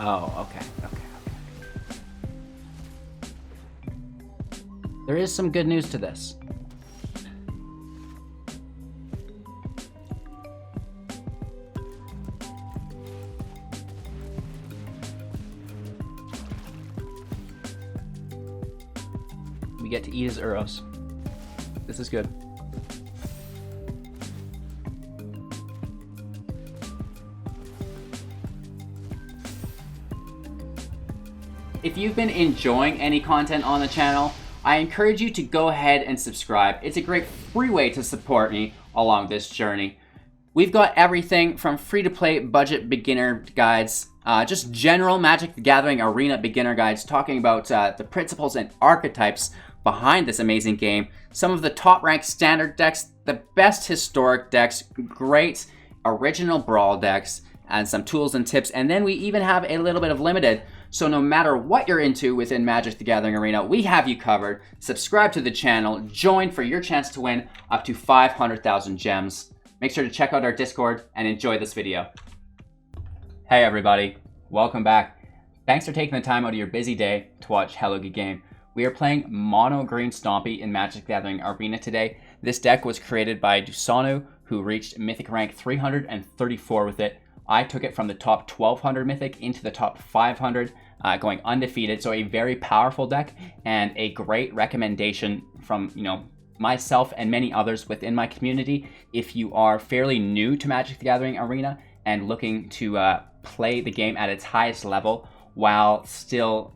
Oh, okay. There is some good news to this. We get to eat his Uros. This is good. If you've been enjoying any content on the channel, I encourage you to go ahead and subscribe. It's a great free way to support me along this journey. We've got everything from free-to-play budget beginner guides, just general Magic the Gathering arena beginner guides talking about the principles and archetypes behind this amazing game, some of the top-ranked standard decks, the best historic decks, great original brawl decks, and some tools and tips. And then we even have a little bit of limited. So no matter what you're into within Magic the Gathering Arena, we have you covered. Subscribe to the channel, join for your chance to win up to 500,000 gems. Make sure to check out our Discord and enjoy this video. Hey everybody, welcome back. Thanks for taking the time out of your busy day to watch Hello Good Game. We are playing Mono Green Stompy in Magic the Gathering Arena today. This deck was created by Dusanu, who reached Mythic rank 334 with it. I took it from the top 1200 Mythic into the top 500, going undefeated. So a very powerful deck and a great recommendation from, myself and many others within my community. If you are fairly new to Magic the Gathering Arena and looking to play the game at its highest level while still,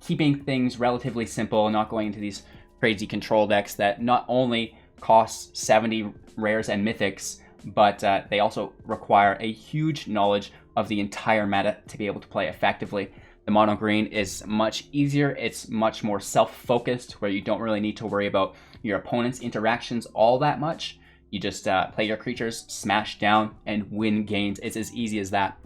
keeping things relatively simple, not going into these crazy control decks that not only cost 70 rares and mythics, but they also require a huge knowledge of the entire meta to be able to play effectively. The mono green is much easier. It's much more self-focused, where you don't really need to worry about your opponent's interactions all that much. You just play your creatures, smash down, and win games. It's as easy as that.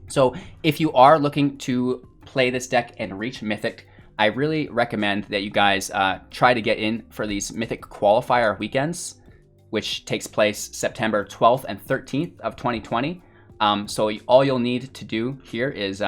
So if you are looking to play this deck and reach Mythic, I really recommend that you guys try to get in for these Mythic qualifier weekends, which takes place September 12th and 13th of 2020. So all you'll need to do here is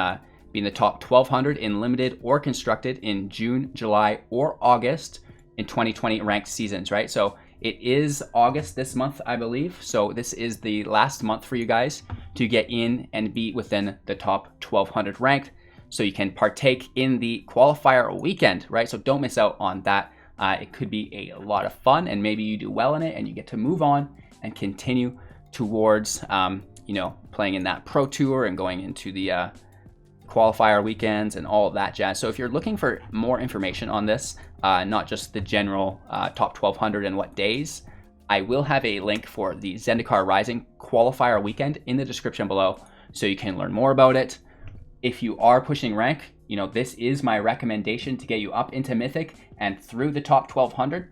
be in the top 1200 in limited or constructed in June, July, or August in 2020 ranked seasons, right? So it is August this month, I believe. So this is the last month for you guys to get in and be within the top 1200 ranked, so you can partake in the qualifier weekend, right? So don't miss out on that. It could be a lot of fun, and maybe you do well in it and you get to move on and continue towards, playing in that pro tour and going into the qualifier weekends and all of that jazz. So if you're looking for more information on this, not just the general top 1200 and what days, I will have a link for the Zendikar Rising qualifier weekend in the description below, so you can learn more about it. If you are pushing rank, this is my recommendation to get you up into Mythic and through the top 1200.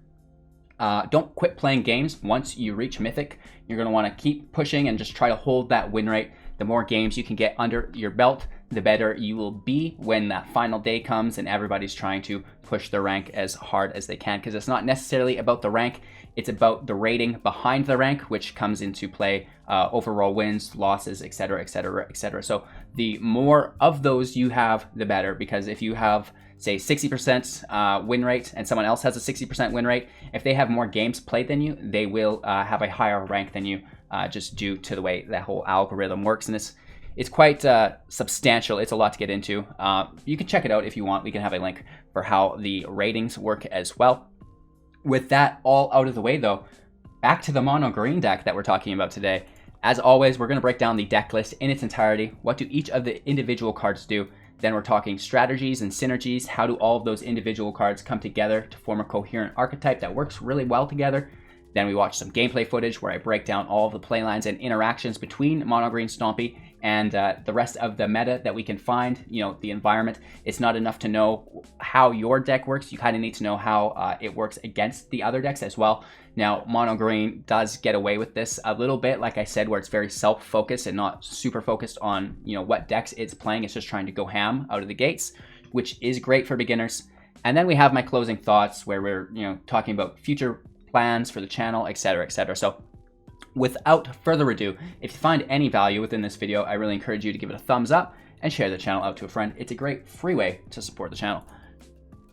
Don't quit playing games once you reach Mythic. You're going to want to keep pushing and just try to hold that win rate. The more games you can get under your belt, the better you will be when that final day comes and everybody's trying to push the rank as hard as they can, because it's not necessarily about the rank, it's about the rating behind the rank, which comes into play, overall wins, losses, etc., etc., etc. So the more of those you have, the better, because if you have, say, 60% win rate and someone else has a 60% win rate, if they have more games played than you, they will have a higher rank than you, just due to the way that whole algorithm works. And it's quite substantial. It's a lot to get into. You can check it out if you want. We can have a link for how the ratings work as well. With that all out of the way, though, back to the mono green deck that we're talking about today. As always, we're going to break down the deck list in its entirety. What do each of the individual cards do? Then we're talking strategies and synergies. How do all of those individual cards come together to form a coherent archetype that works really well together? Then we watch some gameplay footage where I break down all of the playlines and interactions between Mono Green Stompy and the rest of the meta that we can find, the environment. It's not enough to know how your deck works. You kind of need to know how it works against the other decks as well. Now, Mono Green does get away with this a little bit, like I said, where it's very self-focused and not super focused on, what decks it's playing. It's just trying to go ham out of the gates, which is great for beginners. And then we have my closing thoughts where we're, talking about future plans for the channel, etc., etc. So Without further ado, if you find any value within this video, I really encourage you to give it a thumbs up and share the channel out to a friend. It's a great free way to support the channel.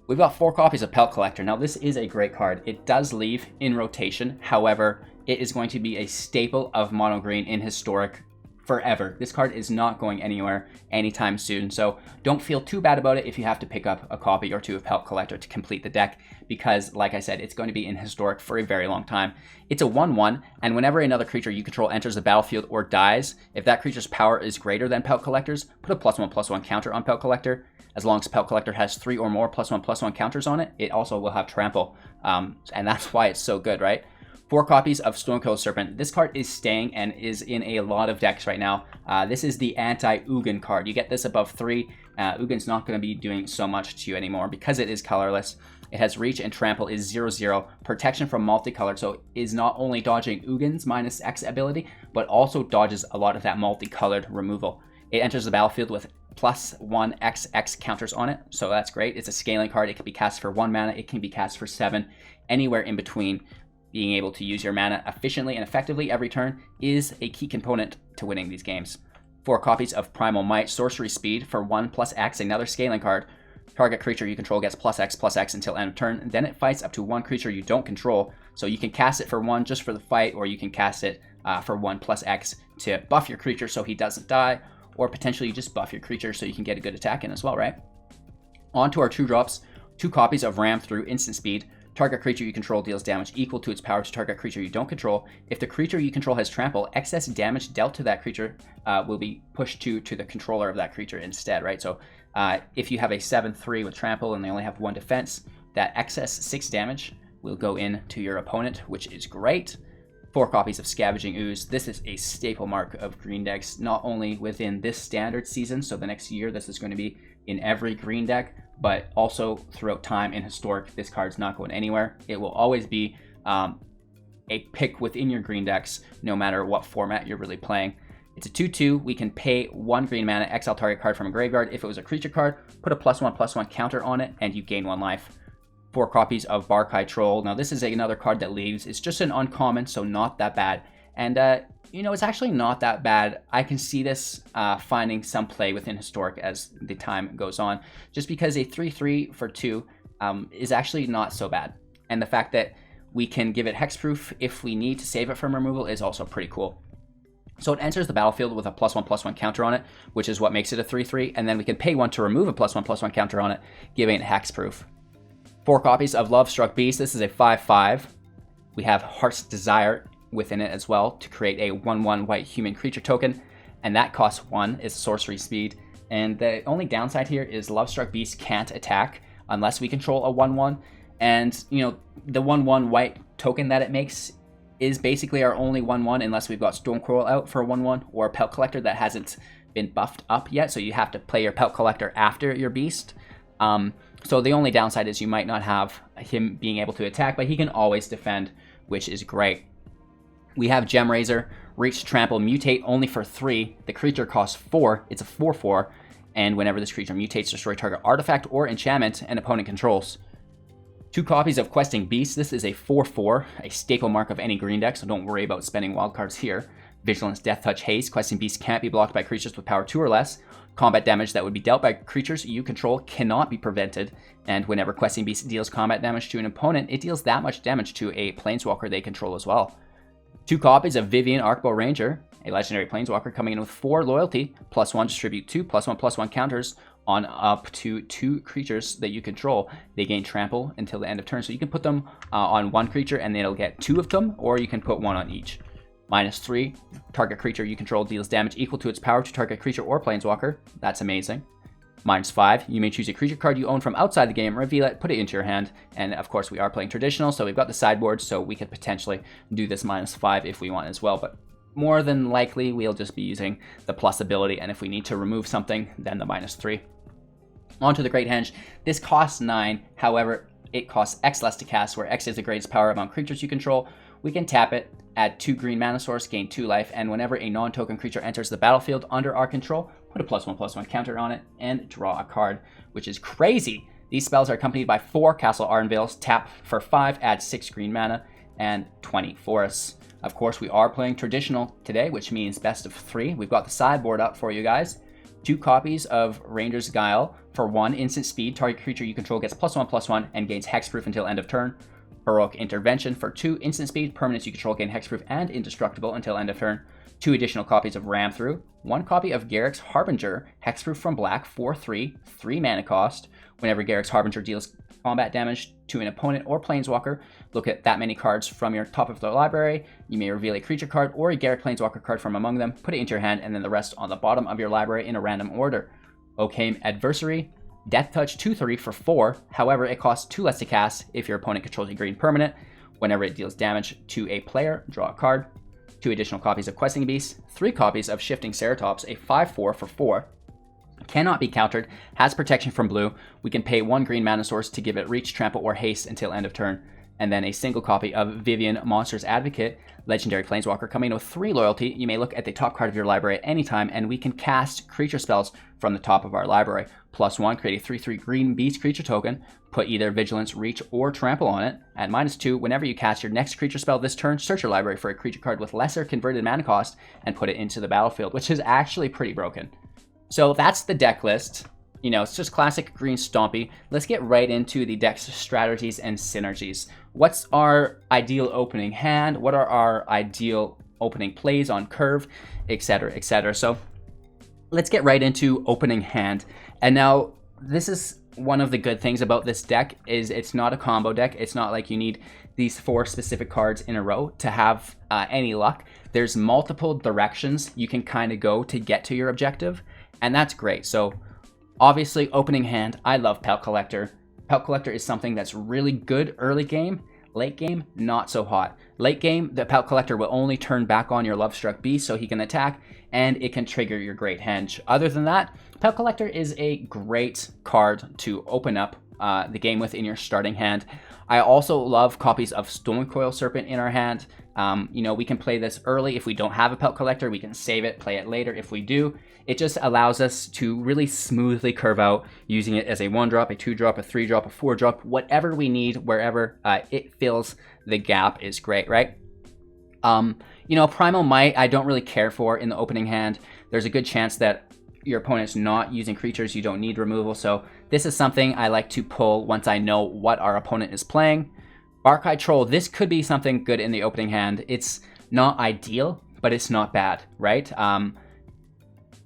We've got 4 copies of Pelt Collector. Now this is a great card. It does leave in rotation. However, it is going to be a staple of mono green in Historic forever. This card is not going anywhere anytime soon. So don't feel too bad about it if you have to pick up a copy or 2 of Pelt Collector to complete the deck, because like I said, it's going to be in Historic for a very long time. It's a 1/1, and whenever another creature you control enters the battlefield or dies, if that creature's power is greater than Pelt Collector's, put a +1/+1 counter on Pelt Collector. As long as Pelt Collector has 3 or more +1/+1 counters on it, it also will have Trample. And that's why it's so good, right? 4 copies of Stonecoil Serpent. This card is staying and is in a lot of decks right now. This is the anti-Ugin card. You get this above 3. Ugin's not going to be doing so much to you anymore because it is colorless. It has reach and trample is 0/0. Protection from multicolored, so is not only dodging Ugin's -X ability, but also dodges a lot of that multicolored removal. It enters the battlefield with +1 XX counters on it, so that's great. It's a scaling card. It can be cast for 1 mana. It can be cast for 7. Anywhere in between. Being able to use your mana efficiently and effectively every turn is a key component to winning these games. 4 copies of Primal Might, sorcery speed for 1+X, another scaling card. Target creature you control gets +X/+X until end of turn. Then it fights up to 1 creature you don't control. So you can cast it for 1 just for the fight, or you can cast it for 1+X to buff your creature so he doesn't die, or potentially just buff your creature so you can get a good attack in as well, right? On to our 2-drops. 2 copies of Ram through instant speed. Target creature you control deals damage equal to its power to target creature you don't control. If the creature you control has trample, excess damage dealt to that creature will be pushed to the controller of that creature instead, right? So if you have a 7/3 with trample and they only have 1 defense, that excess 6 damage will go in to your opponent, which is great. 4 copies of Scavenging Ooze. This is a staple mark of green decks, not only within this standard season, so the next year this is going to be in every green deck, but also throughout time in Historic. This card's not going anywhere. It will always be a pick within your green decks, no matter what format you're really playing. It's a 2/2. We can pay 1 green mana, exile target card from a graveyard. If it was a creature card, put a +1/+1 counter on it, and you gain 1 life. 4 copies of Barkhide Troll. Now this is another card that leaves. It's just an uncommon, so not that bad. And you know, it's actually not that bad. I can see this finding some play within Historic as the time goes on, just because a 3/3 for 2 is actually not so bad. And the fact that we can give it hexproof if we need to save it from removal is also pretty cool. So it enters the battlefield with a +1/+1 counter on it, which is what makes it a 3/3, and then we can pay 1 to remove a +1/+1 counter on it, giving it hexproof. 4 copies of Lovestruck Beast. This is a 5/5. We have Heart's Desire within it as well to create a 1/1 white human creature token, and that costs 1. It's sorcery speed. And the only downside here is Lovestruck Beast can't attack unless we control a 1/1. And, you know, the 1/1 white token that it makes is basically our only 1/1 unless we've got Stonecoil out for a 1/1 or a Pelt Collector that hasn't been buffed up yet. So you have to play your Pelt Collector after your Beast. So the only downside is you might not have him being able to attack, but he can always defend, which is great. We have Gemrazer, reach, trample, mutate only for 3. The creature costs 4. It's a 4/4. And whenever this creature mutates, destroy target artifact or enchantment an opponent controls. 2 copies of Questing Beast. This is a 4/4, a staple mark of any green deck, so don't worry about spending wildcards here. Vigilance, Death Touch, Haste. Questing Beast can't be blocked by creatures with power 2 or less. Combat damage that would be dealt by creatures you control cannot be prevented, and whenever Questing Beast deals combat damage to an opponent, it deals that much damage to a planeswalker they control as well. 2 copies of Vivien, Arkbow Ranger, a legendary planeswalker coming in with 4 loyalty, +1 distribute 2 +1/+1 counters on up to 2 creatures that you control. They gain trample until the end of turn, so you can put them on 1 creature and it'll get 2 of them, or you can put 1 on each. -3, target creature you control deals damage equal to its power to target creature or planeswalker. That's amazing. -5, you may choose a creature card you own from outside the game, reveal it, put it into your hand. And of course we are playing traditional, so we've got the sideboard, so we could potentially do this -5 if we want as well. But more than likely we'll just be using the plus ability, and if we need to remove something, then the -3. On to the Great Henge. This costs 9, however, it costs X less to cast, where X is the greatest power among creatures you control. We can tap it, add 2 green mana source, gain 2 life, and whenever a non-token creature enters the battlefield under our control, put a +1/+1 counter on it, and draw a card, which is crazy. These spells are accompanied by 4 Castle Garenbrigs, tap for 5, add 6 green mana, and 20 forests. Of course, we are playing traditional today, which means best of 3. We've got the sideboard up for you guys. 2 copies of Ranger's Guile for 1 instant speed. Target creature you control gets +1/+1 and gains hexproof until end of turn. Heroic Intervention for 2 instant speed. Permanents you control gain hexproof and indestructible until end of turn. 2 additional copies of Ram Through. 1 copy of Garruk's Harbinger, hexproof from black, 4/3, 3 mana cost. Whenever Garruk's Harbinger deals combat damage to an opponent or planeswalker, look at that many cards from your top of the library. You may reveal a creature card or a Garruk planeswalker card from among them, put it into your hand, and then the rest on the bottom of your library in a random order. Occame Adversary, Death Touch 2/3 for 4. However, it costs 2 less to cast if your opponent controls a green permanent. Whenever it deals damage to a player, draw a card. 2 additional copies of Questing Beast, 3 copies of Shifting Ceratops, a 5/4 for 4. Cannot be countered, has protection from blue. We can pay 1 green mana source to give it reach, trample, or haste until end of turn. And then a single copy of Vivien, Monster's Advocate, legendary planeswalker, coming with 3 loyalty. You may look at the top card of your library at any time, and we can cast creature spells from the top of our library. +1, create a 3/3 green beast creature token, put either Vigilance, Reach, or Trample on it. At -2, whenever you cast your next creature spell this turn, search your library for a creature card with lesser converted mana cost and put it into the battlefield, which is actually pretty broken. So that's the deck list. You know, it's just classic green Stompy. Let's get right into the deck's strategies and synergies. What's our ideal opening hand? What are our ideal opening plays on curve, etc., etc. So let's get right into opening hand. And now this is one of the good things about this deck is it's not a combo deck. It's not like you need these 4 specific cards in a row to have any luck. There's multiple directions you can kind of go to get to your objective, and that's great. So obviously, opening hand, I love Pelt Collector. Pelt Collector is something that's really good early game. Late game, not so hot. Late game, the Pelt Collector will only turn back on your Lovestruck Beast so he can attack, and it can trigger your Great Henge. Other than that, Pelt Collector is a great card to open up the game with in your starting hand. I also love copies of Stonecoil Serpent in our hand. You know, we can play this early. If we don't have a Pelt Collector, we can save it, play it later if we do. It just allows us to really smoothly curve out using it as a 1-drop, a 2-drop, a 3-drop, a 4-drop, whatever we need, wherever it fills the gap is great, right? You know, Primal Might, I don't really care for in the opening hand. There's a good chance that your opponent's not using creatures, you don't need removal, so this is something I like to pull once I know what our opponent is playing. Barkhide Troll, this could be something good in the opening hand. It's not ideal, but it's not bad, right?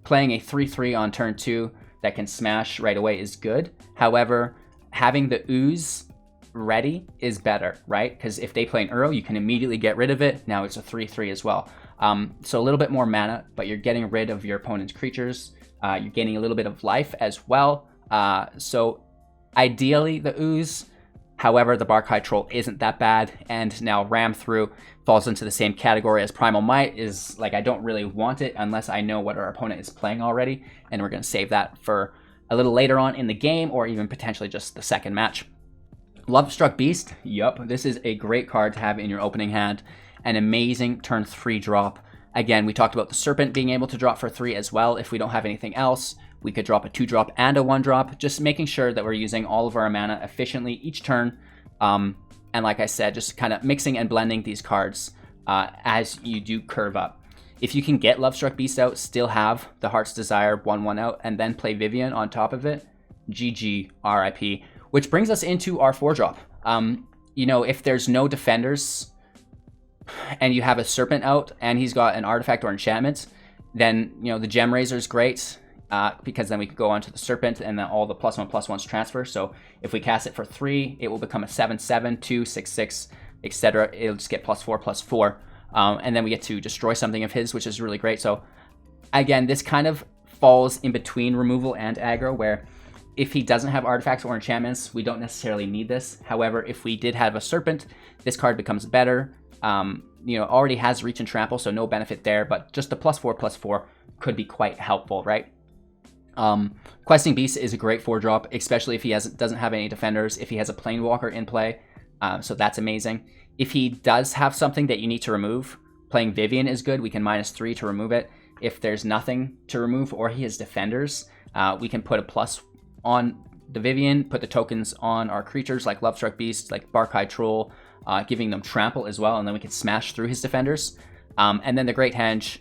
Playing a 3/3 on turn 2 that can smash right away is good. However, having the Ooze ready is better, right? Because if they play an Uro, you can immediately get rid of it. Now it's a 3/3 as well. So a little bit more mana, but you're getting rid of your opponent's creatures. You're gaining a little bit of life as well. So ideally the Ooze. However, the Barkhide Troll isn't that bad, and now Ram Through falls into the same category as Primal Might. Is like, I don't really want it unless I know what our opponent is playing already, and we're going to save that for a little later on in the game, or even potentially just the second match. Lovestruck Beast, yup, this is a great card to have in your opening hand. An amazing turn 3 drop. Again, we talked about the Serpent being able to drop for 3 as well. If we don't have anything else, we could drop a 2-drop and a 1-drop, just making sure that we're using all of our mana efficiently each turn. And like I said, just kind of mixing and blending these cards as you do curve up. If you can get Lovestruck Beast out, still have the Heart's Desire 1/1 out, and then play Vivien on top of it, GG, RIP. Which brings us into our 4-drop. You know, if there's no defenders and you have a Serpent out and he's got an artifact or enchantment, then, you know, the Gemrazer is great. Because then we can go on to the Serpent and then all the +1/+1s transfer. So if we cast it for 3, it will become a 7/7, 2, 6/6, etc. It'll just get +4/+4. And then we get to destroy something of his, which is really great. So again, this kind of falls in between removal and aggro, where if he doesn't have artifacts or enchantments, we don't necessarily need this. However, if we did have a Serpent, this card becomes better. You know, already has Reach and Trample, so no benefit there, but just the +4/+4 could be quite helpful, right? Questing Beast is a great 4-drop, especially if he doesn't have any defenders, if he has a Planewalker in play, so that's amazing. If he does have something that you need to remove, playing Vivien is good. We can -3 to remove it. If there's nothing to remove or he has defenders, we can put a plus on the Vivien, put the tokens on our creatures like Lovestruck Beast, like Barkhide Troll, giving them trample as well, and then we can smash through his defenders. And then the Great Henge,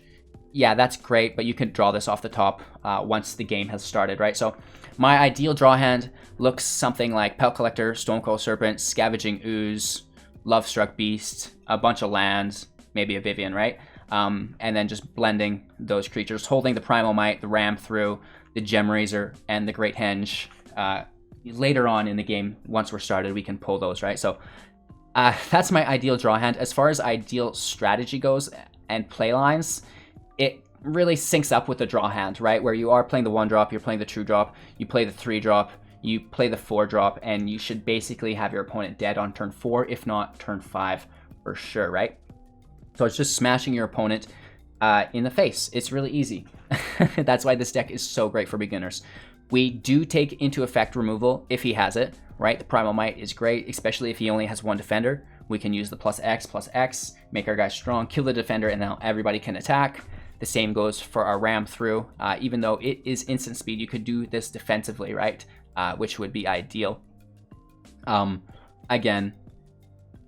yeah, that's great, but you can draw this off the top once the game has started, right? So my ideal draw hand looks something like Pelt Collector, Stonecoil Serpent, Scavenging Ooze, Lovestruck Beast, a bunch of lands, maybe a Vivien, right? And then just blending those creatures, holding the Primal Might, the Ram through, the Gemrazer, and the Great Henge. Later on in the game, once we're started, we can pull those, right? So that's my ideal draw hand. As far as ideal strategy goes and play lines, it really syncs up with the draw hand, right? Where you are playing the 1-drop, you're playing the 2-drop, you play the 3-drop, you play the 4-drop, and you should basically have your opponent dead on turn 4, if not turn 5 for sure, right? So it's just smashing your opponent in the face. It's really easy. That's why this deck is so great for beginners. We do take into effect removal if he has it, right? The Primal Might is great, especially if he only has one defender. We can use the +X, make our guy strong, kill the defender, and now everybody can attack. The same goes for our Ram through. Even though it is instant speed, you could do this defensively, right? Which would be ideal. Again,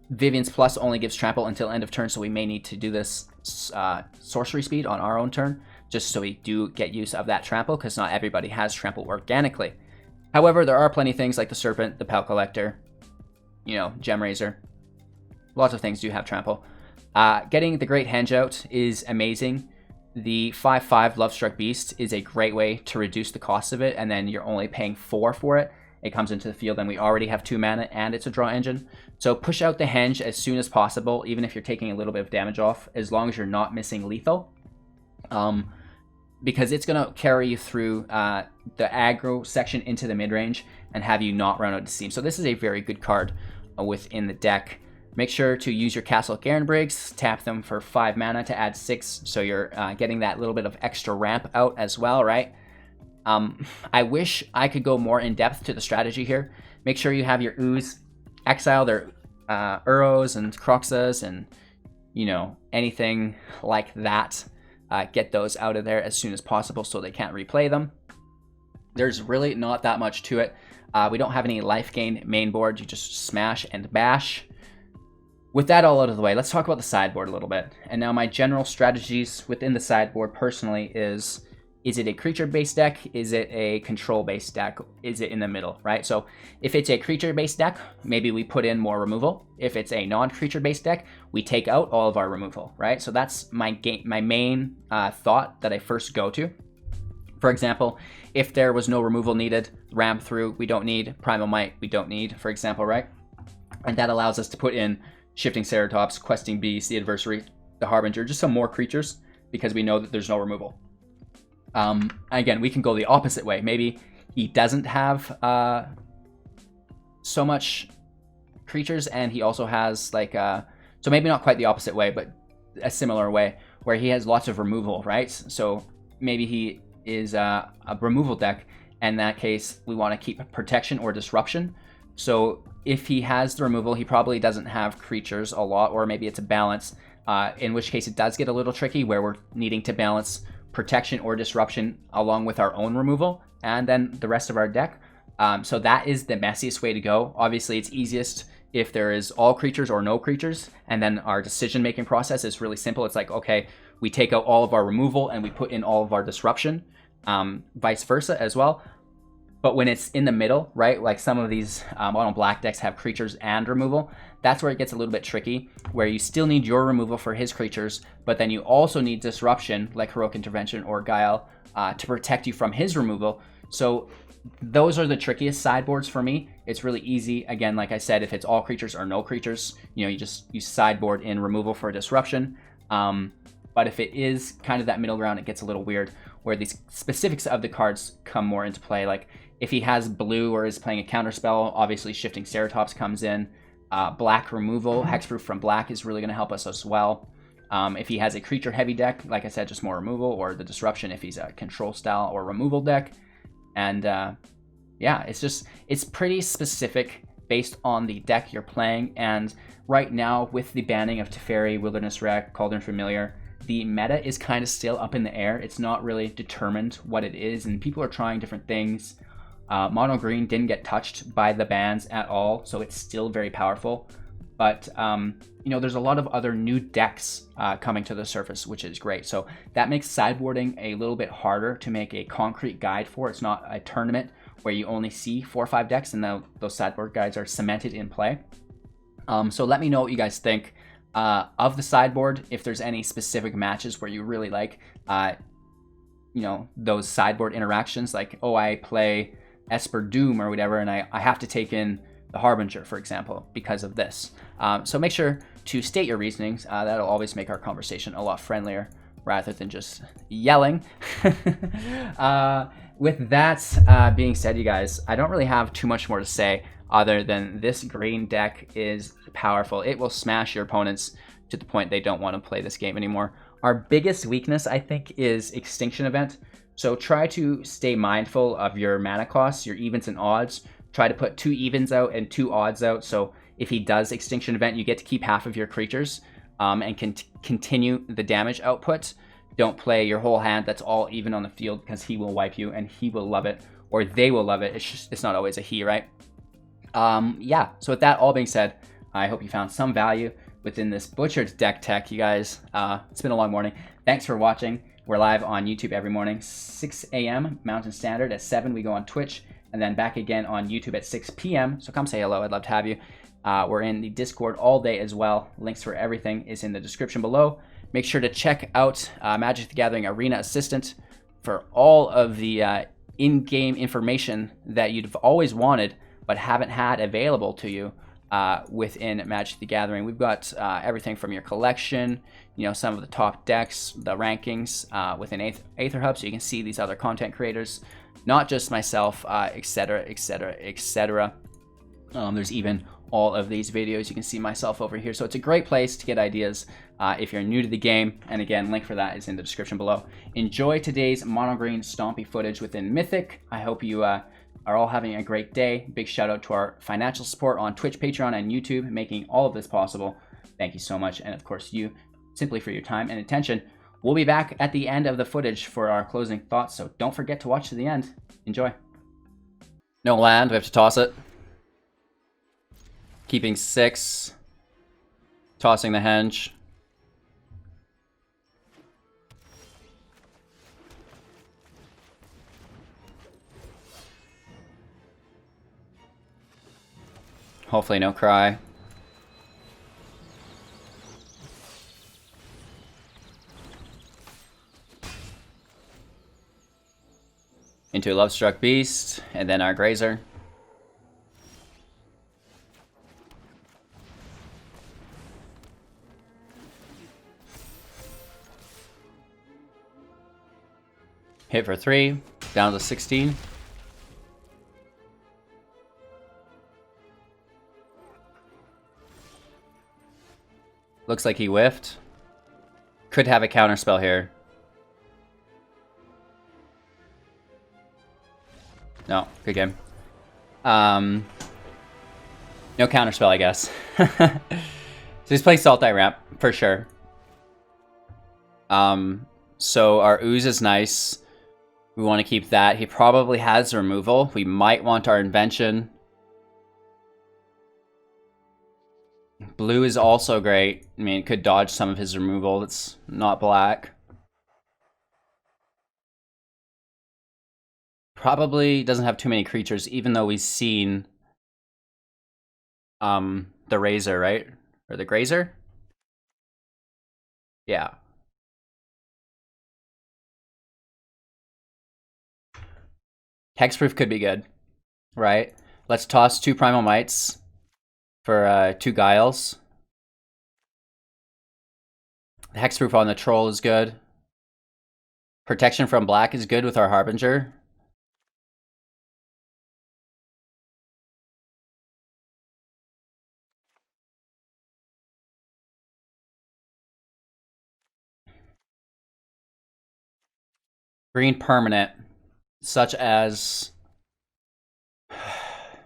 Vivien's Plus only gives trample until end of turn, so we may need to do this sorcery speed on our own turn, just so we do get use of that trample, because not everybody has trample organically. However, there are plenty of things like the Serpent, the Pelt Collector, you know, Gemrazer. Lots of things do have trample. Getting the Great Henge out is amazing. The 5/5 Lovestruck Beast is a great way to reduce the cost of it, and then you're only paying 4 for it. It comes into the field, and we already have 2 mana, and it's a draw engine. So push out the Henge as soon as possible, even if you're taking a little bit of damage off, as long as you're not missing lethal. Because it's going to carry you through the aggro section into the mid-range and have you not run out of steam. So this is a very good card within the deck. Make sure to use your Castle Garenbrigs, tap them for 5 mana to add 6, so you're getting that little bit of extra ramp out as well, right? I wish I could go more in depth to the strategy here. Make sure you have your Ooze, exile their Uros and Croxas and, you know, anything like that. Get those out of there as soon as possible so they can't replay them. There's really not that much to it. We don't have any life gain main board. You just smash and bash. With that all out of the way, let's talk about the sideboard a little bit. And now my general strategies within the sideboard personally is it a creature-based deck? Is it a control-based deck? Is it in the middle, right? So if it's a creature-based deck, maybe we put in more removal. If it's a non-creature-based deck, we take out all of our removal, right? So that's my main thought that I first go to. For example, if there was no removal needed, Ram through, we don't need. Primal Might, we don't need, for example, right? And that allows us to put in Shifting Ceratops, Questing Beast, the Adversary, the Harbinger, just some more creatures because we know that there's no removal. Again, we can go the opposite way. Maybe he doesn't have so much creatures, and he also has like so maybe not quite the opposite way, but a similar way where he has lots of removal, right? So maybe he is a removal deck. In that case, we want to keep protection or disruption. So if he has the removal, he probably doesn't have creatures a lot, or maybe it's a balance, in which case it does get a little tricky where we're needing to balance protection or disruption along with our own removal and then the rest of our deck. So that is the messiest way to go. Obviously, it's easiest if there is all creatures or no creatures, and then our decision-making process is really simple. It's like, okay, we take out all of our removal and we put in all of our disruption, vice versa as well. But when it's in the middle, right, like some of these mono black decks have creatures and removal, that's where it gets a little bit tricky, where you still need your removal for his creatures, but then you also need disruption, like Heroic Intervention or Guile, to protect you from his removal. So those are the trickiest sideboards for me. It's really easy. Again, like I said, if it's all creatures or no creatures, you know, you sideboard in removal for disruption. But if it is kind of that middle ground, it gets a little weird, where these specifics of the cards come more into play. Like if he has blue or is playing a counterspell, obviously Shifting Ceratops comes in. Black removal, Hexproof from black is really going to help us as well. If he has a creature heavy deck, like I said, just more removal, or the disruption if he's a control style or removal deck. And yeah, it's pretty specific based on the deck you're playing. And right now, with the banning of Teferi, Wilderness Wreck, Cauldron Familiar, the meta is kind of still up in the air. It's not really determined what it is, and people are trying different things. Mono Green didn't get touched by the bans at all, so it's still very powerful. but you know, there's a lot of other new decks coming to the surface, which is great. So that makes sideboarding a little bit harder to make a concrete guide for. It's not a tournament where you only see 4 or 5 decks and those sideboard guides are cemented in play. So let me know what you guys think of the sideboard, if there's any specific matches where you really like, you know, those sideboard interactions, like, oh, I play Esper Doom or whatever, and I have to take in the Harbinger, for example, because of this. So make sure to state your reasonings. That'll always make our conversation a lot friendlier rather than just yelling. With that being said, you guys, I don't really have too much more to say other than this green deck is powerful. It will smash your opponents to the point they don't want to play this game anymore. Our biggest weakness, I think, is Extinction Event. So try to stay mindful of your mana costs, your evens and odds. Try to put 2 evens out and 2 odds out. So if he does Extinction Event, you get to keep half of your creatures and can continue the damage output. Don't play your whole hand that's all even on the field, because he will wipe you and he will love it, or they will love it. It's not always a he, right? Yeah, so with that all being said, I hope you found some value within this butchered deck tech, you guys. It's been a long morning. Thanks for watching. We're live on YouTube every morning, 6 a.m. Mountain Standard. At 7 we go on Twitch, and then back again on YouTube at 6 p.m. So come say hello. I'd love to have you. We're in the Discord all day as well. Links for everything is in the description below. Make sure to check out Magic the Gathering Arena Assistant for all of the in-game information that you've always wanted but haven't had available to you within Magic the Gathering. We've got everything from your collection, you know, some of the top decks, the rankings within Aether Hub, so you can see these other content creators, not just myself, etc., etc., etc. There's even all of these videos. You can see myself over here. So it's a great place to get ideas if you're new to the game. And again, link for that is in the description below. Enjoy today's mono green Stompy footage within Mythic. I hope you are all having a great day. Big shout out to our financial support on Twitch, Patreon, and YouTube, making all of this possible. Thank you so much. And of course, you simply for your time and attention. We'll be back at the end of the footage for our closing thoughts, so don't forget to watch to the end. Enjoy. No land, we have to toss it. Keeping 6. Tossing the henge. Hopefully no cry. Into Lovestruck Beast, and then our Grazer. Hit for 3, down to 16. Looks like he whiffed. Could have a counterspell here. No, good game. No counterspell, I guess. So he's playing Salt Eye Ramp, for sure. So our Ooze is nice. We want to keep that. He probably has removal. We might want our Invention. Blue is also great. I mean, it could dodge some of his removal. It's not black. Probably doesn't have too many creatures, even though we've seen the Razor, right? Or the Grazer? Yeah. Hexproof could be good, right? Let's toss 2 Primal Mights for 2 Guiles. The Hexproof on the Troll is good. Protection from black is good with our Harbinger. Green permanent, such as...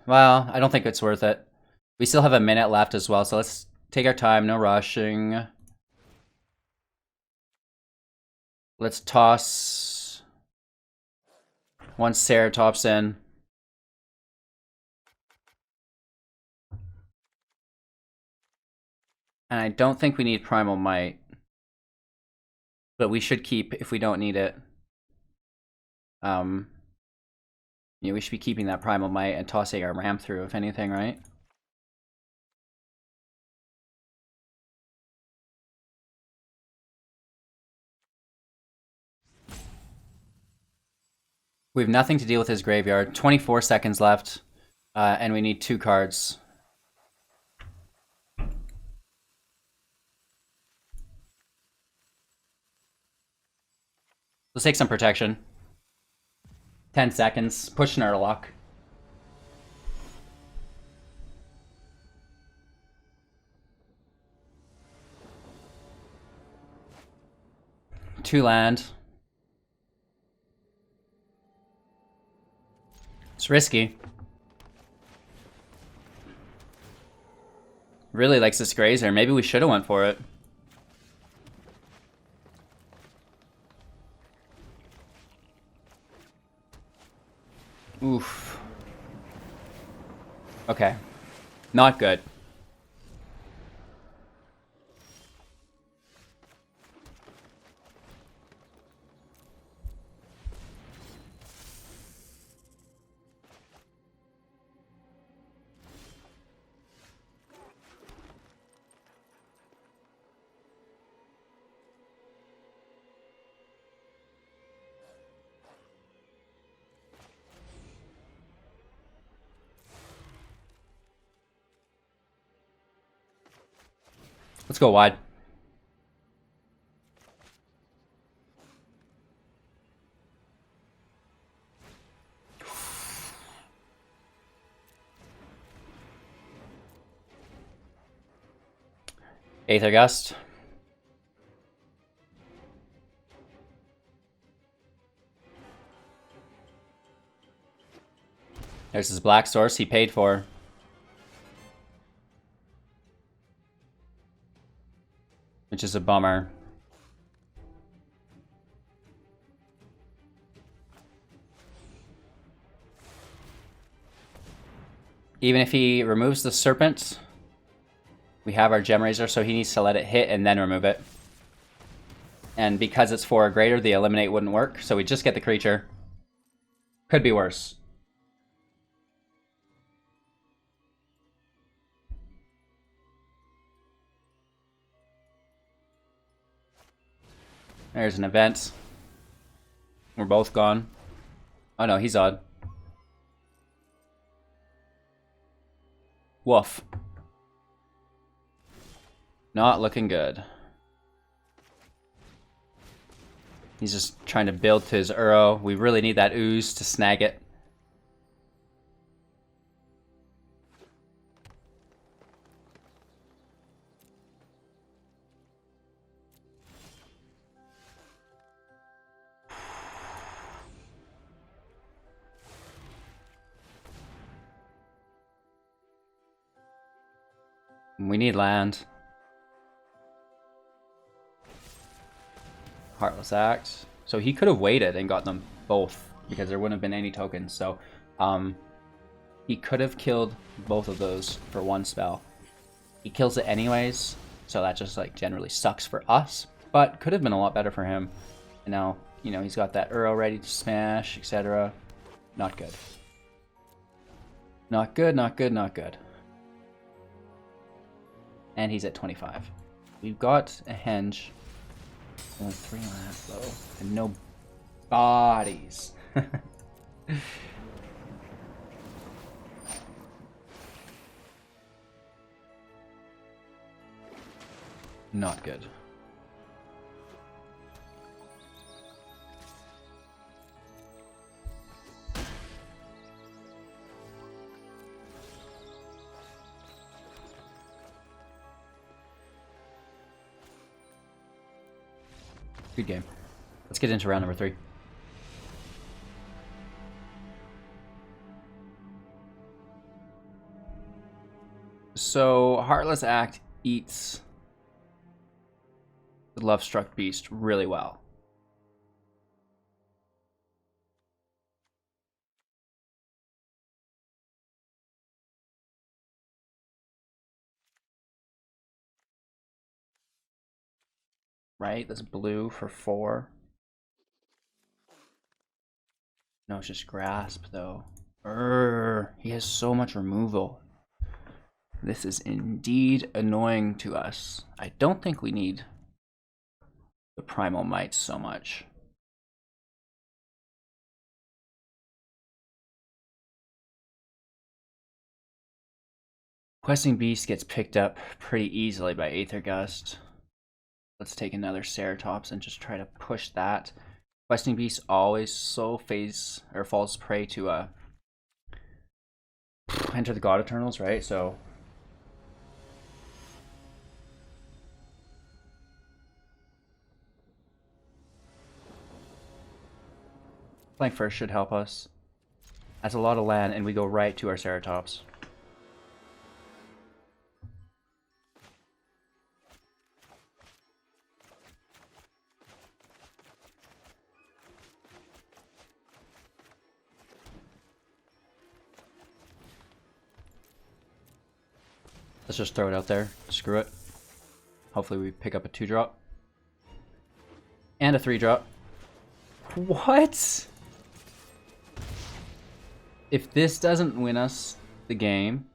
Well, I don't think it's worth it. We still have a minute left as well, so let's take our time, no rushing. Let's toss 1 Ceratops in. And I don't think we need Primal Might. But we should keep if we don't need it. Yeah, we should be keeping that Primal Might and tossing our Ram through, if anything, right? We have nothing to deal with his graveyard. 24 seconds left, and we need 2 cards. Let's take some protection. 10 seconds. Pushing our luck. Two land. It's risky. Really likes this Grazer. Maybe we should have went for it. Oof. Okay. Not good. Let's go wide. Aether Gust. There's his black source he paid for. Which is a bummer. Even if he removes the Serpent, we have our Gemrazer, so he needs to let it hit and then remove it. And because it's 4 or greater, the eliminate wouldn't work, so we just get the creature. Could be worse. There's an event. We're both gone. Oh no, he's odd. Woof. Not looking good. He's just trying to build to his Uro. We really need that Ooze to snag it. We need land. Heartless Act. So he could have waited and got them both because there wouldn't have been any tokens. So he could have killed both of those for one spell. He kills it anyways, so that just like generally sucks for us, but could have been a lot better for him. And now, you know, he's got that Uro ready to smash, etc. Not good. Not good, not good, not good. And he's at 25. We've got a Henge. Only 3 lands though, and no bodies. Not good. Good game. Let's get into round number 3. So, Heartless Act eats the Lovestruck Beast really well. right? That's blue for 4. No, it's just grasp though. He has so much removal. This is indeed annoying to us. I don't think we need the Primal Might so much. Questing Beast gets picked up pretty easily by Aether Gust. Let's take another Ceratops and just try to push that. Questing Beast always so falls prey to Enter the God Eternals, right? So playing first should help us. That's a lot of land, and we go right to our Ceratops. Let's just throw it out there. Screw it. Hopefully we pick up a 2-drop. And a 3-drop. What? If this doesn't win us the game,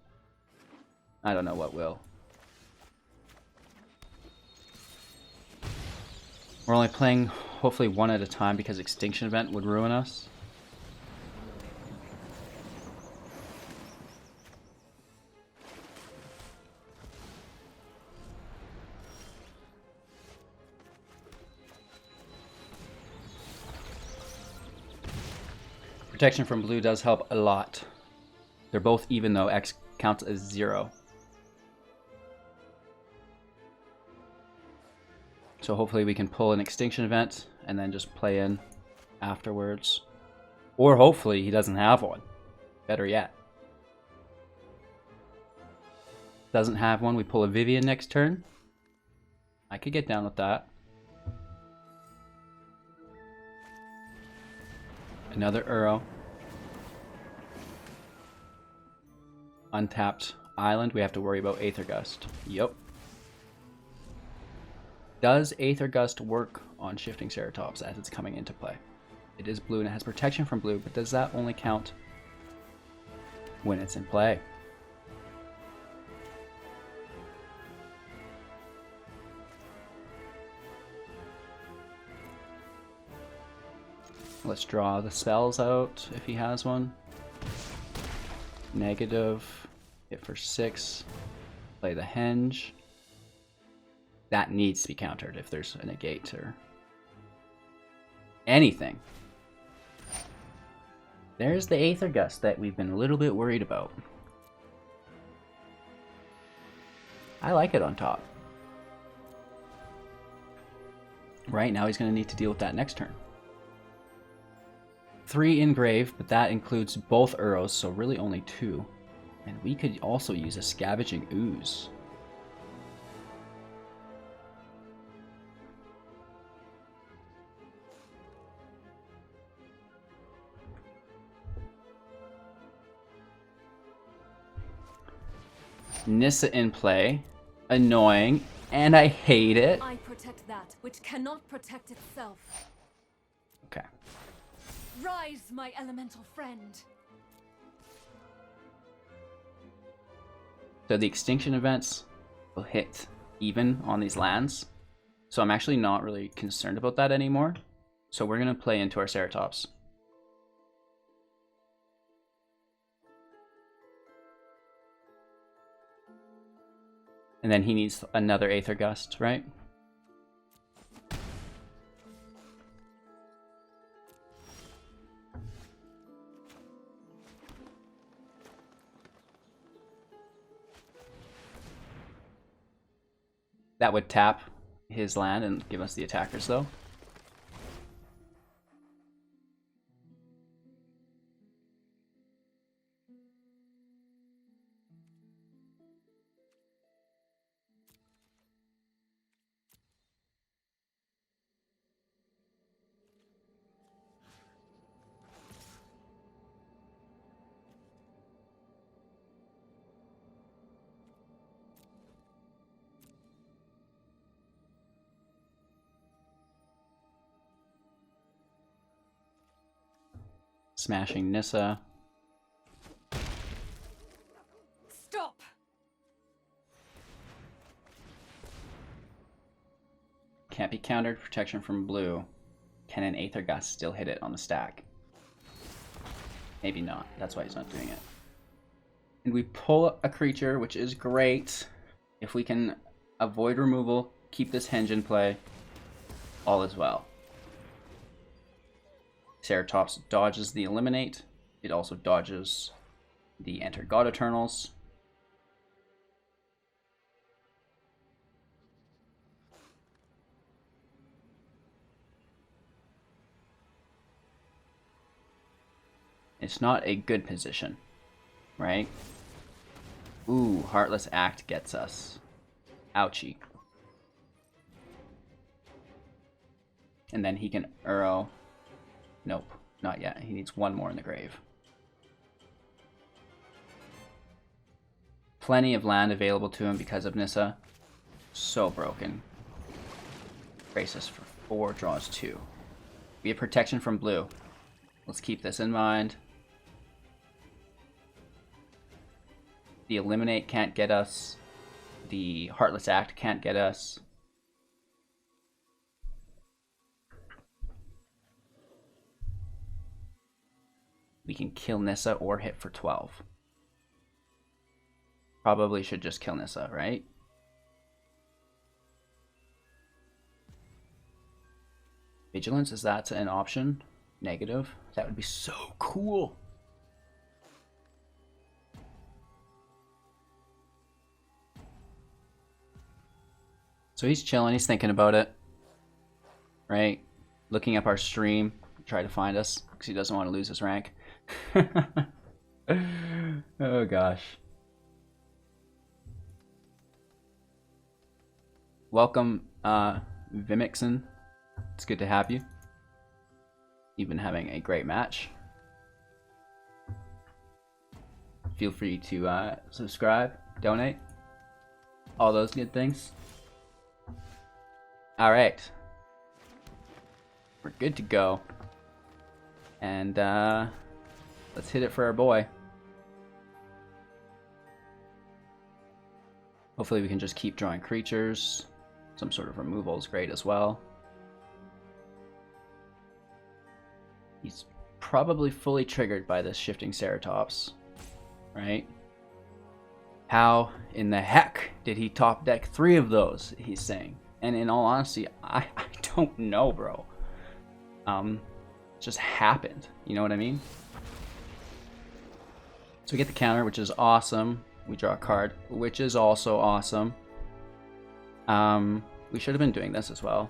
I don't know what will. We're only playing hopefully one at a time because Extinction Event would ruin us. Protection from blue does help a lot. They're both even though X counts as 0. So hopefully we can pull an Extinction Event and then just play in afterwards. Or hopefully he doesn't have one. Better yet. Doesn't have one, we pull a Vivien next turn. I could get down with that. Another Uro. Untapped island, we have to worry about Aether Gust. Yep. Does Aether Gust work on Shifting Ceratops as it's coming into play? It is blue and it has protection from blue, but does that only count when it's in play? Let's draw the spells out if he has one. Negative, hit for 6, play the Henge. That needs to be countered if there's a negate or anything. There's the Aether Gust that we've been a little bit worried about. I like it on top. Right now he's going to need to deal with that next turn. 3 engrave, but that includes both Uros, so really only 2. And we could also use a Scavenging Ooze. Nissa in play. Annoying, and I hate it. I protect that which cannot protect itself. Okay. Rise, my elemental friend. So the extinction events will hit even on these lands. So I'm actually not really concerned about that anymore. So we're going to play into our Ceratops. And then he needs another Aether Gust, right? That would tap his land and give us the attackers, though. Smashing Nissa. Stop! Can't be countered. Protection from blue. Can an Aether Gust still hit it on the stack? Maybe not. That's why he's not doing it. And we pull a creature, which is great. If we can avoid removal, keep this Henge in play, all is well. Ceratops dodges the Eliminate. It also dodges the Enter God Eternals. It's not a good position, right? Ooh, Heartless Act gets us. Ouchie. And then he can Uro. Nope, not yet. He needs one more in the grave. Plenty of land available to him because of Nissa. So broken. Braces for 4, draws 2. We have protection from blue. Let's keep this in mind. The Eliminate can't get us. The Heartless Act can't get us. We can kill Nissa or hit for 12. Probably should just kill Nissa, right? Vigilance, is that an option? Negative? That would be so cool. So he's chilling, he's thinking about it. Right? Looking up our stream, try to find us, because he doesn't want to lose his rank. Oh gosh. Welcome, Vimixon. It's good to have you. You've been having a great match. Feel free to subscribe, donate, all those good things. All right, we're good to go, and let's hit it for our boy. Hopefully we can just keep drawing creatures. Some sort of removal is great as well. He's probably fully triggered by this shifting Ceratops, right? How in the heck did he top deck 3 of those, he's saying. And in all honesty, I don't know, bro. It just happened, you know what I mean? So we get the counter, which is awesome. We draw a card, which is also awesome. We should have been doing this as well.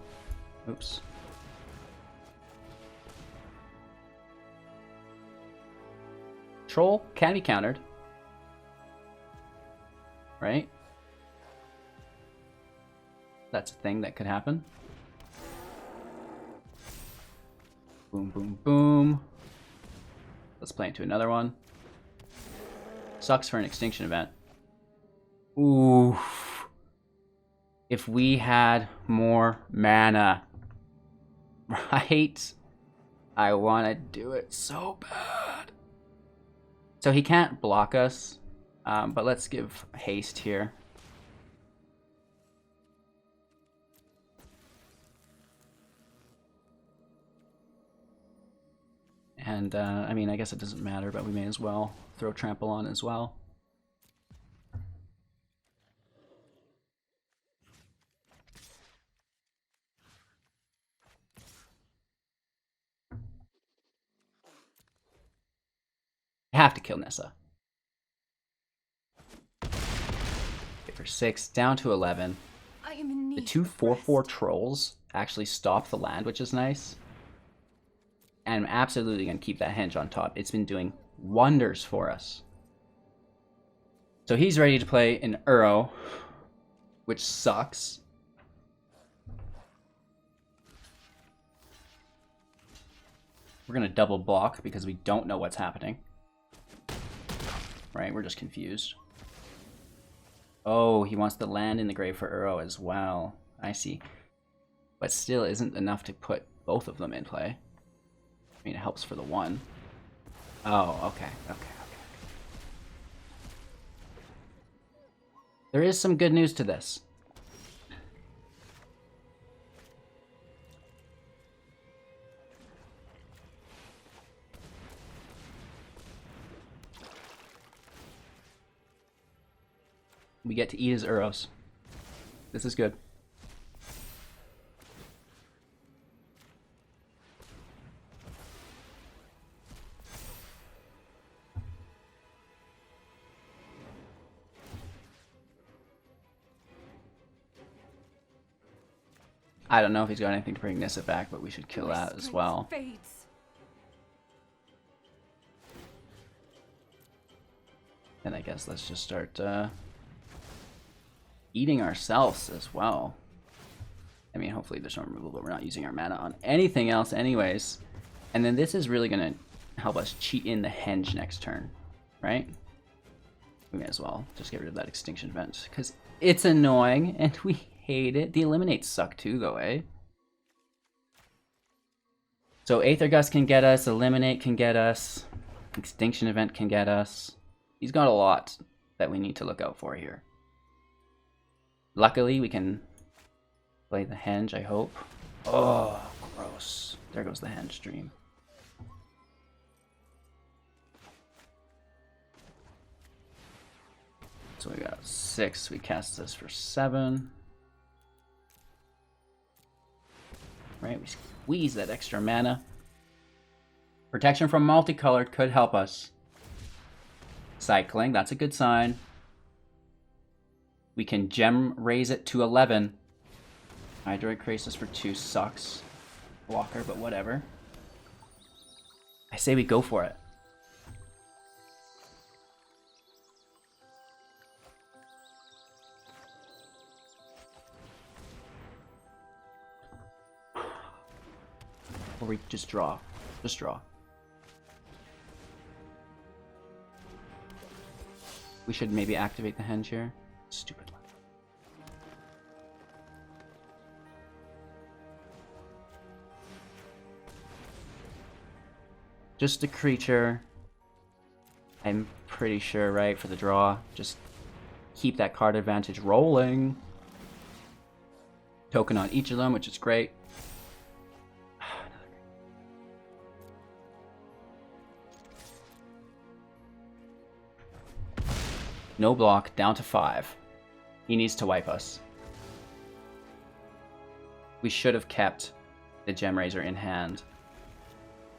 Oops. Troll can be countered, right? That's a thing that could happen. Boom, boom, boom. Let's play into another one. Sucks for an extinction event. Ooh. If we had more mana, right? I want to do it so bad. So he can't block us, but let's give haste here. And, I mean, I guess it doesn't matter, but we may as well throw Trample on as well. I have to kill Nissa. Okay, for 6, down to 11. I am in need The 2 of 4/4 rest. trolls actually stop the land, which is nice. And I'm absolutely going to keep that Henge on top. It's been doing wonders for us. So he's ready to play an Uro, which sucks. We're going to double block because we don't know what's happening. Right, we're just confused. Oh, he wants the land in the grave for Uro as well. I see. But still isn't enough to put both of them in play. I mean, it helps for the one. Oh, okay, okay. There is some good news to this. We get to eat his Uros. This is good. I don't know if he's got anything to bring Nissa back, but we should kill that as well. Fades. And I guess let's just start eating ourselves as well. I mean, hopefully there's no removal, but we're not using our mana on anything else anyways. And then this is really going to help us cheat in the Henge next turn, right? We may as well just get rid of that Extinction Event, because it's annoying, and we hate it. The Eliminates suck too, though, eh? So Aether Gust can get us, Eliminate can get us, Extinction Event can get us. He's got a lot that we need to look out for here. Luckily, we can play the Henge, I hope. Oh, gross. There goes the Henge stream. So we got 6. We cast this for 7. Right, we squeeze that extra mana. Protection from multicolored could help us. Cycling, that's a good sign. We can Gemraze it to 11. Hydroid Crisis for 2 sucks. Blocker, but whatever. I say we go for it. Or we just draw. Just draw. We should maybe activate the Henge here. Stupid one. Just a creature. I'm pretty sure, right, for the draw. Just keep that card advantage rolling. Token on each of them, which is great. No block, down to 5. He needs to wipe us. We should have kept the Gemrazer in hand,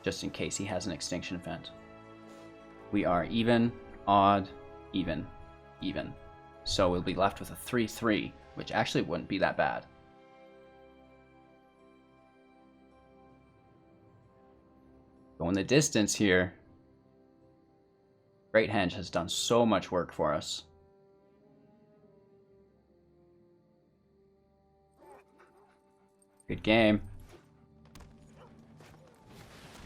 just in case he has an Extinction Event. We are even, odd, even, even. So we'll be left with a 3-3, which actually wouldn't be that bad. Going the distance here. Great Henge has done so much work for us. Good game.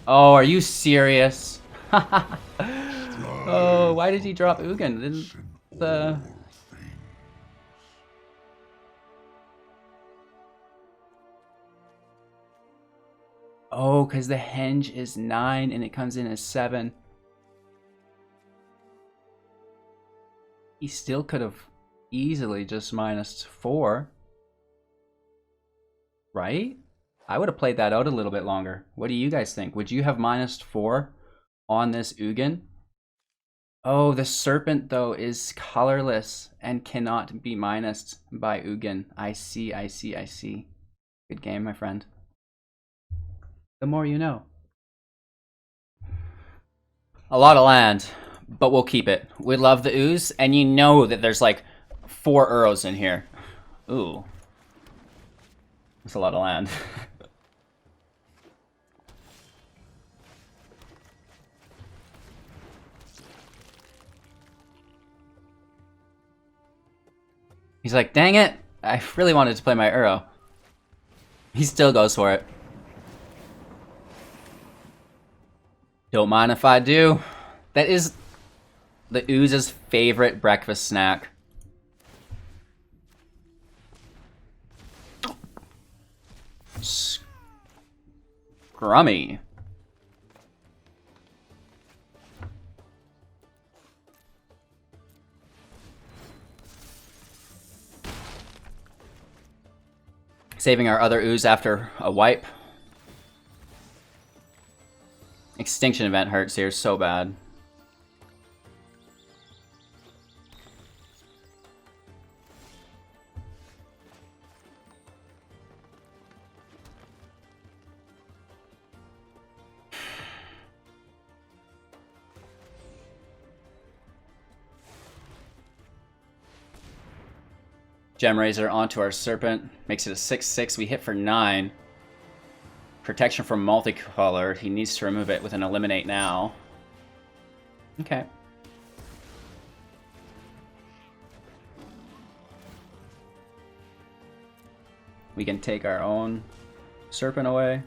Oh, are you serious? Oh, why did he drop Ugin? Didn't the... Oh, because the Henge is 9 and it comes in as 7. He still could have easily just -4. Right? I would have played that out a little bit longer. What do you guys think? Would you have -4 on this Ugin? Oh, the Serpent, though, is colorless and cannot be minused by Ugin. I see, I see, I see. Good game, my friend. The more you know. A lot of land, but we'll keep it. We love the Ooze, and you know that there's like 4 Uros in here. Ooh. That's a lot of land. He's like, dang it, I really wanted to play my Uro. He still goes for it. Don't mind if I do. That is the Ooze's favorite breakfast snack. Scrummy. Saving our other ooze after a wipe. Extinction event hurts here so bad. Gemrazer onto our Serpent. Makes it a 6/6. We hit for 9. Protection from multicolor. He needs to remove it with an eliminate now. Okay. We can take our own Serpent away.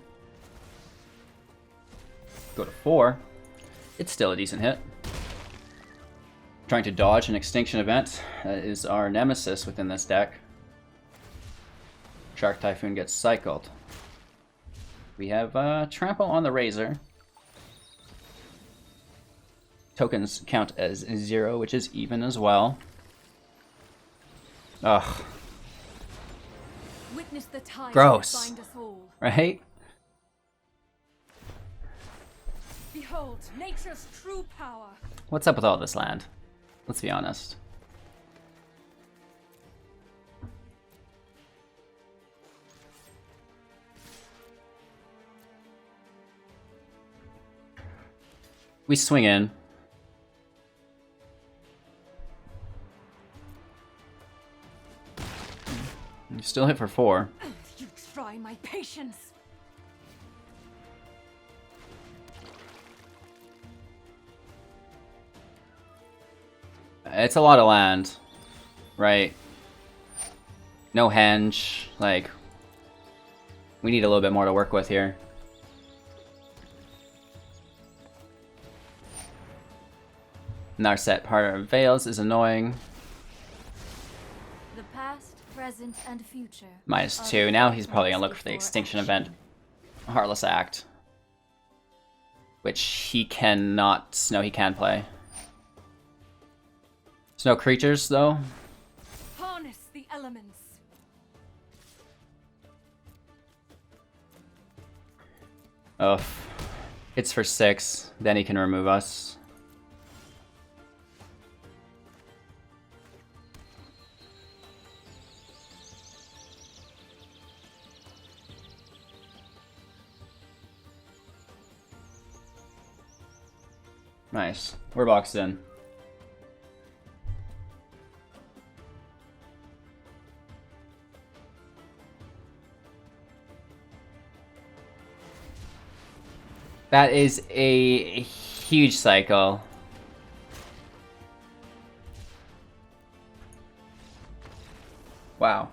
Go to 4. It's still a decent hit. Trying to dodge an extinction event. That is our nemesis within this deck. Shark Typhoon gets cycled. We have Trample on the Razor. Tokens count as 0, which is even as well. Ugh. Witness the tide Gross. that bind us all. Right? Behold, nature's true power. What's up with all this land? Let's be honest. We swing in. You still hit for 4. You try my patience. It's a lot of land, right? No henge, like, we need a little bit more to work with here. Narset part of Veils is annoying. The past, present, and future. -2. Now he's probably gonna look for the extinction event. Heartless Act. Which he cannot. No, he can play. There's no creatures, though. Harness the elements. Oh. It's for 6. Then he can remove us. Nice. We're boxed in. That is a huge cycle. Wow.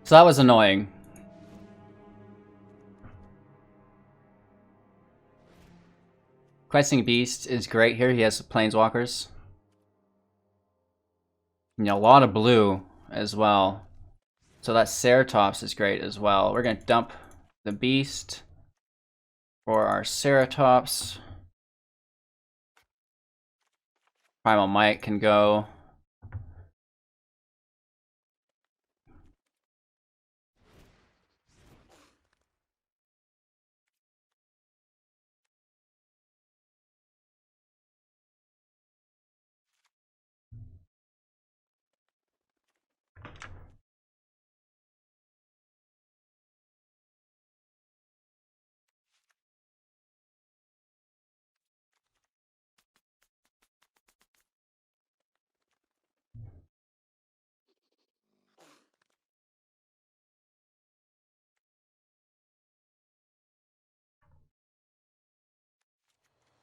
So that was annoying. Questing Beast is great here. He has planeswalkers. You know, a lot of blue as well. So that Ceratops is great as well. We're going to dump the Beast for our Ceratops. Primal Might can go.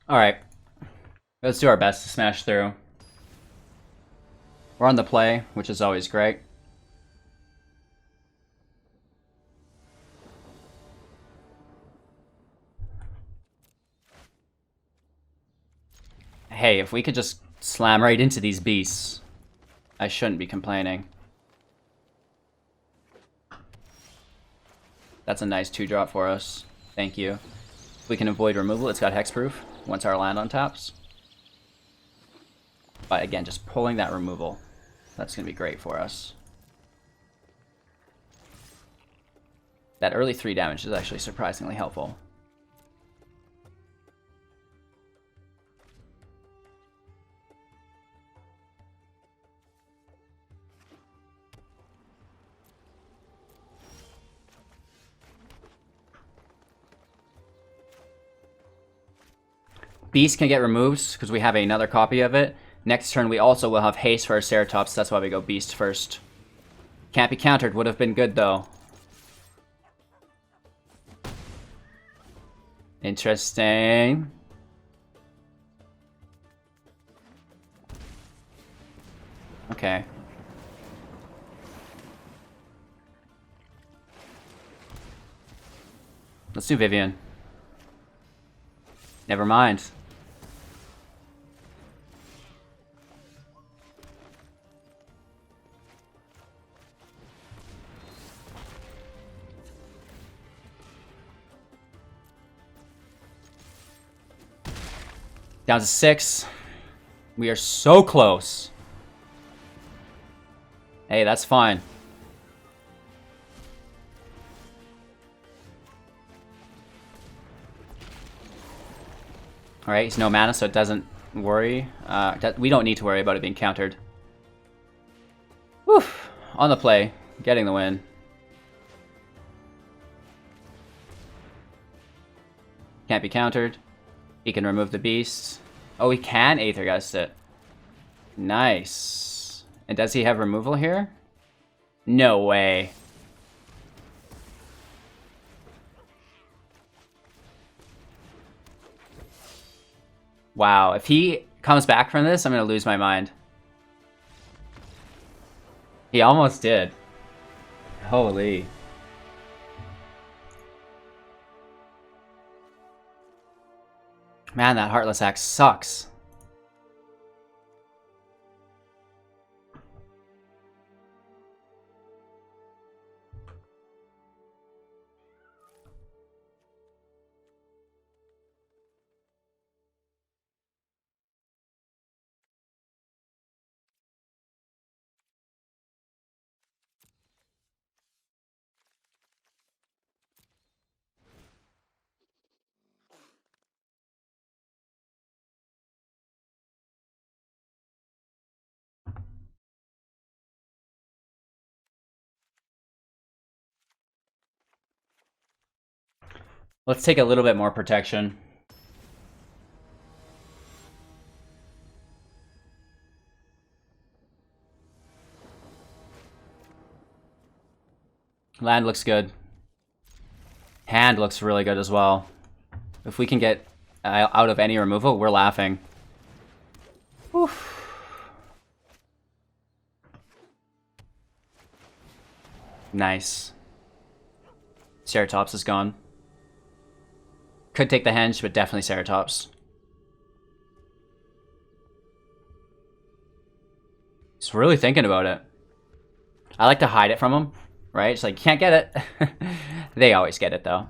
Alright. Let's do our best to smash through. We're on the play, which is always great. Hey, if we could just slam right into these beasts, I shouldn't be complaining. That's a nice 2-drop for us. Thank you. We can avoid removal. It's got hexproof once our land untaps. But again, just pulling that removal. That's going to be great for us. That early 3 damage is actually surprisingly helpful. Beast can get removed because we have another copy of it. Next turn we also will have haste for our Ceratops. That's why we go Beast first. Can't be countered. Would have been good though. Interesting. Okay. Let's do Vivien. Never mind. Down to 6. We are so close. Hey, that's fine. Alright, he's no mana, so it doesn't worry. We don't need to worry about it being countered. Whew. On the play. Getting the win. Can't be countered. He can remove the beast. Oh, he can Aether Gust it. Nice. And does he have removal here? No way. Wow, if he comes back from this, I'm gonna lose my mind. He almost did. Holy. Man, that Heartless Axe sucks. Let's take a little bit more protection. Land looks good. Hand looks really good as well. If we can get out of any removal, we're laughing. Oof. Nice. Ceratops is gone. Could take the henge, but definitely Ceratops. He's really thinking about it. I like to hide it from him, right? It's like, can't get it. They always get it, though.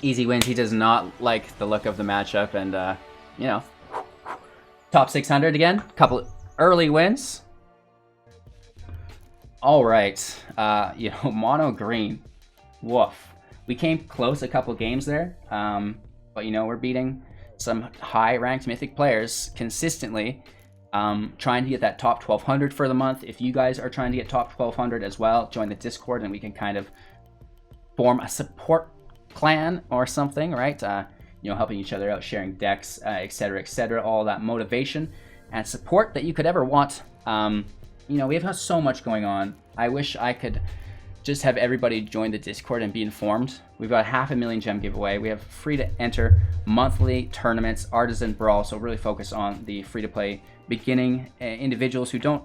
Easy wins. He does not like the look of the matchup, and, you know, top 600 again. Couple early wins. All right, you know, mono green, woof. We came close a couple games there, but you know, we're beating some high-ranked Mythic players consistently, trying to get that top 1200 for the month. If you guys are trying to get top 1200 as well, join the Discord and we can kind of form a support clan or something, right? You know, helping each other out, sharing decks, etc., all that motivation and support that you could ever want. You know, we have so much going on. I wish I could just have everybody join the Discord and be informed. We've got 500,000 gem giveaway. We have free to enter monthly tournaments, Artisan Brawl, so really focus on the free to play beginning individuals who don't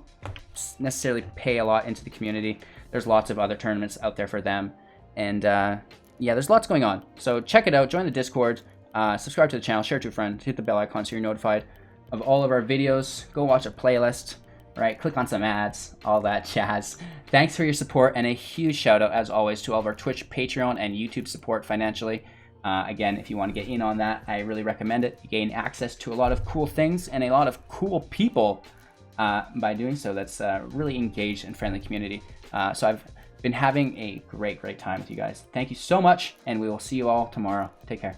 necessarily pay a lot into the community. There's lots of other tournaments out there for them. And yeah, there's lots going on. So check it out, join the Discord, subscribe to the channel, share to a friend, hit the bell icon so you're notified of all of our videos. Go watch a playlist. Right, click on some ads, all that jazz. Thanks for your support, and a huge shout out, as always, to all of our Twitch, Patreon, and YouTube support financially. Again, if you want to get in on that, I really recommend it. You gain access to a lot of cool things and a lot of cool people by doing so. That's really engaged and friendly community. So I've been having a great time with you guys. Thank you so much, and we will see you all tomorrow. Take care.